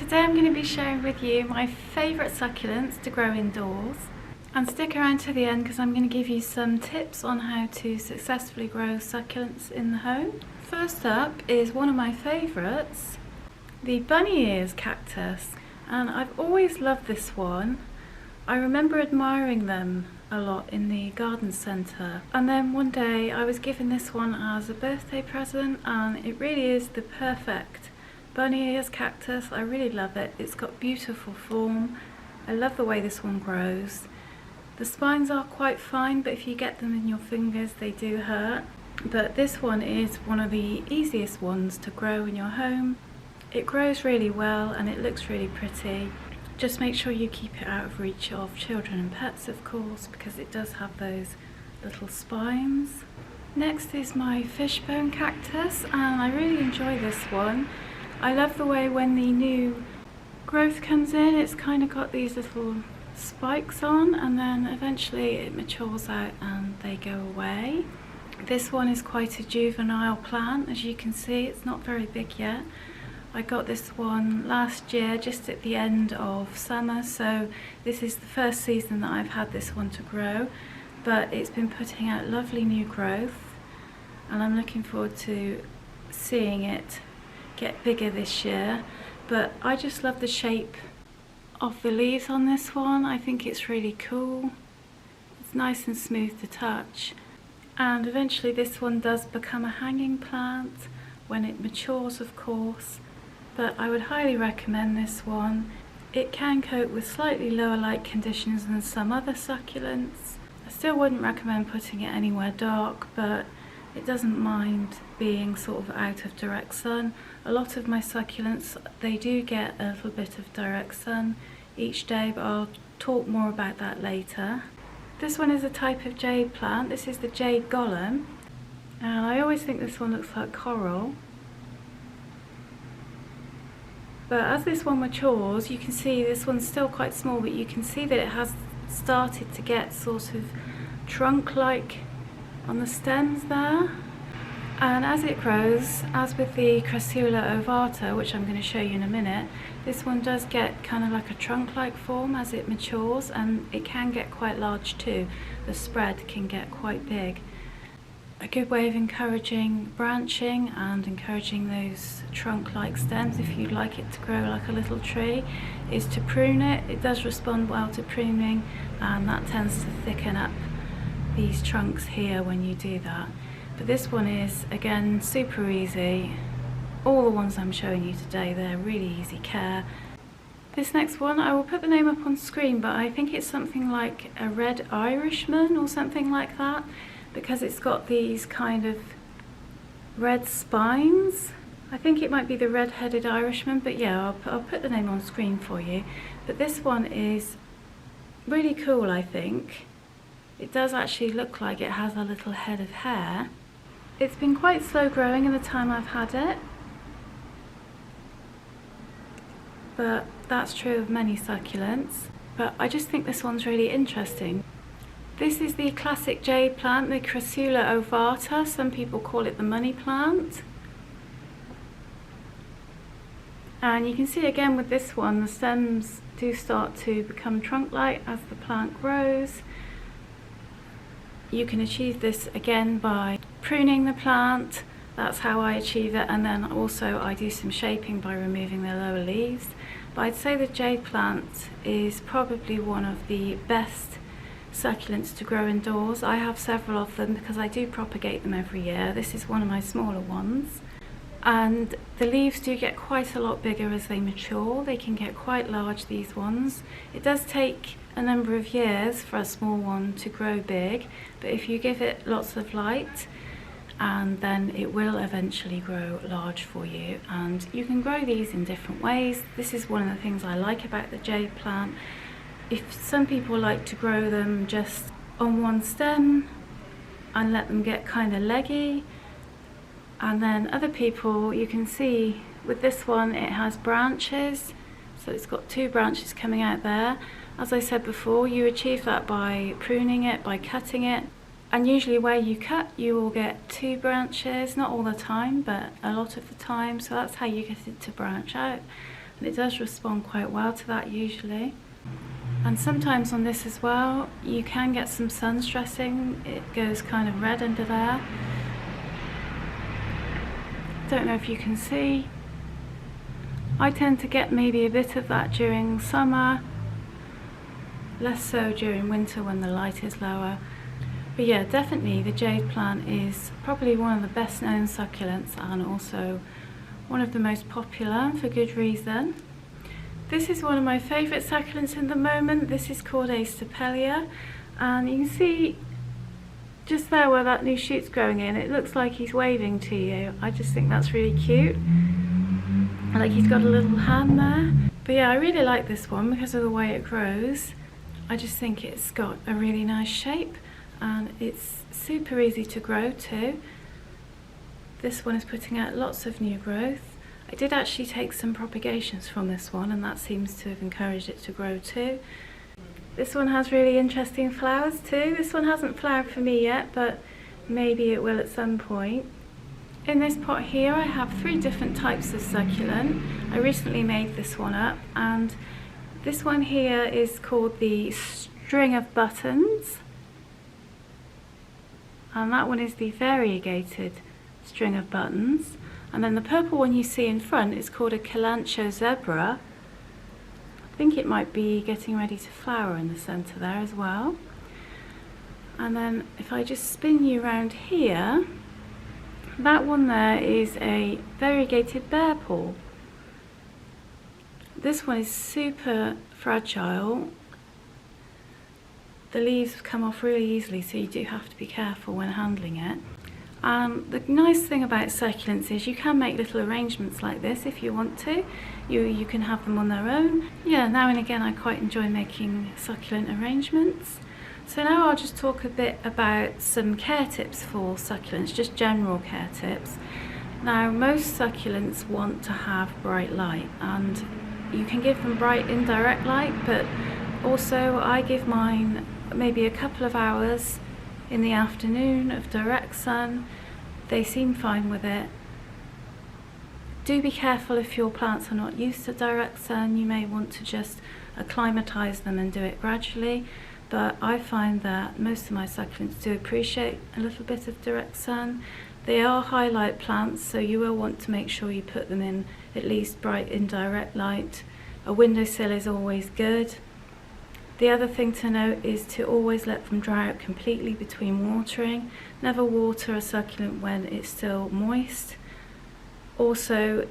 Today I'm going to be sharing with you my favourite succulents to grow indoors. And stick around to the end because I'm going to give you some tips on how to successfully grow succulents in the home. First up is one of my favourites, the bunny ears cactus. And I've always loved this one. I remember admiring them a lot in the garden centre, and then one day I was given this one as a birthday present, and it really is the perfect bunny ears cactus. I really love it. It's got beautiful form. I love the way this one grows. The spines are quite fine, but if you get them in your fingers they do hurt. But this one is one of the easiest ones to grow in your home. It grows really well and it looks really pretty. Just make sure you keep it out of reach of children and pets, of course, because it does have those little spines. Next is my fishbone cactus, and I really enjoy this one. I love the way when the new growth comes in, it's kind of got these little spikes on, and then eventually it matures out and they go away. This one is quite a juvenile plant. As you can see, it's not very big yet. I got this one last year, just at the end of summer, so this is the first season that I've had this one to grow, but it's been putting out lovely new growth, and I'm looking forward to seeing it get bigger this year. But I just love the shape of the leaves on this one. I think it's really cool. It's nice and smooth to touch, and eventually this one does become a hanging plant when it matures, of course. But I would highly recommend this one. It can cope with slightly lower light conditions than some other succulents. I still wouldn't recommend putting it anywhere dark, but it doesn't mind being sort of out of direct sun. A lot of my succulents, they do get a little bit of direct sun each day, but I'll talk more about that later. This one is a type of jade plant. This is the Jade Golem, and I always think this one looks like coral. But as this one matures, you can see this one's still quite small, but you can see that it has started to get sort of trunk-like on the stems there. And as it grows, as with the Crassula ovata, which I'm going to show you in a minute, this one does get kind of like a trunk-like form as it matures, and it can get quite large too. The spread can get quite big. A good way of encouraging branching and encouraging those trunk-like stems, if you'd like it to grow like a little tree, is to prune it. It does respond well to pruning, and that tends to thicken up these trunks here when you do that. But this one is, again, super easy. All the ones I'm showing you today, they're really easy care. This next one, I will put the name up on screen, but I think it's something like a Red Irishman or something like that, because it's got these kind of red spines. I think it might be the Redheaded Irishman, but yeah, I'll put the name on screen for you. But this one is really cool, I think. It does actually look like it has a little head of hair. It's been quite slow growing in the time I've had it, but that's true of many succulents. But I just think this one's really interesting. This is the classic jade plant, the Crassula ovata. Some people call it the money plant. And you can see again with this one, the stems do start to become trunk-like as the plant grows. You can achieve this again by pruning the plant. That's how I achieve it, and then also I do some shaping by removing the lower leaves. But I'd say the jade plant is probably one of the best succulents to grow indoors. I have several of them because I do propagate them every year. This is one of my smaller ones, and the leaves do get quite a lot bigger as they mature. They can get quite large, these ones. It does take a number of years for a small one to grow big, but if you give it lots of light, and then it will eventually grow large for you. And you can grow these in different ways. This is one of the things I like about the jade plant. If some people like to grow them just on one stem and let them get kind of leggy, and then other people, you can see with this one it has branches, so it's got two branches coming out there. As I said before, you achieve that by pruning it, by cutting it, and usually where you cut you will get two branches, not all the time but a lot of the time, so that's how you get it to branch out. and it does respond quite well to that usually. And sometimes on this as well, you can get some sun stressing. It goes kind of red under there. Don't know if you can see. I tend to get maybe a bit of that during summer, less so during winter when the light is lower. But yeah, definitely the Jade Plant is probably one of the best known succulents, and also one of the most popular, for good reason. This is one of my favourite succulents in the moment. This is called a Stellia, and you can see just there where that new shoot's growing in, it looks like he's waving to you. I just think that's really cute. Like he's got a little hand there. But yeah, I really like this one because of the way it grows. I just think it's got a really nice shape, and it's super easy to grow too. This one is putting out lots of new growth. I did actually take some propagations from this one, and that seems to have encouraged it to grow too. This one has really interesting flowers too. This one hasn't flowered for me yet, but maybe it will at some point. In this pot here I have 3 different types of succulent. I recently made this one up, and this one here is called the String of Buttons, and that one is the Variegated String of Buttons. And then the purple one you see in front is called a Calancho Zebra. I think it might be getting ready to flower in the centre there as well. And then if I just spin you around here, that one there is a Variegated Bear Paw. This one is super fragile. The leaves come off really easily, so you do have to be careful when handling it. The nice thing about succulents is you can make little arrangements like this if you want to. You can have them on their own. Yeah, now and again I quite enjoy making succulent arrangements. So now I'll just talk a bit about some care tips for succulents, just general care tips. Now most succulents want to have bright light, and you can give them bright indirect light, but also I give mine maybe a couple of hours in the afternoon of direct sun. They seem fine with it. Do be careful if your plants are not used to direct sun. You may want to just acclimatise them and do it gradually, but I find that most of my succulents do appreciate a little bit of direct sun. They are highlight plants, so you will want to make sure you put them in at least bright indirect light. A windowsill is always good. The other thing to note is to always let them dry out completely between watering. Never water a succulent when it's still moist. Also,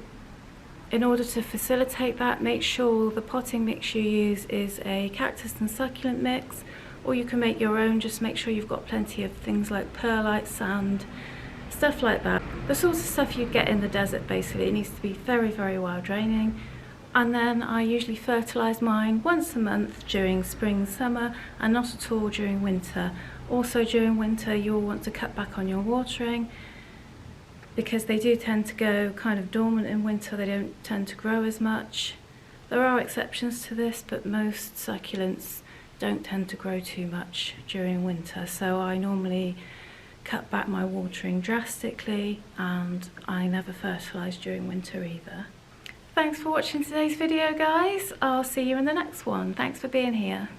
in order to facilitate that, make sure the potting mix you use is a cactus and succulent mix, or you can make your own. Just make sure you've got plenty of things like perlite, sand, stuff like that. The sort of stuff you'd get in the desert basically. It needs to be very, very well draining. And then I usually fertilise mine once a month during spring, summer, and not at all during winter. Also during winter you'll want to cut back on your watering, because they do tend to go kind of dormant in winter. They don't tend to grow as much. There are exceptions to this, but most succulents don't tend to grow too much during winter, so I normally cut back my watering drastically, and I never fertilise during winter either. Thanks for watching today's video, guys. I'll see you in the next one. Thanks for being here.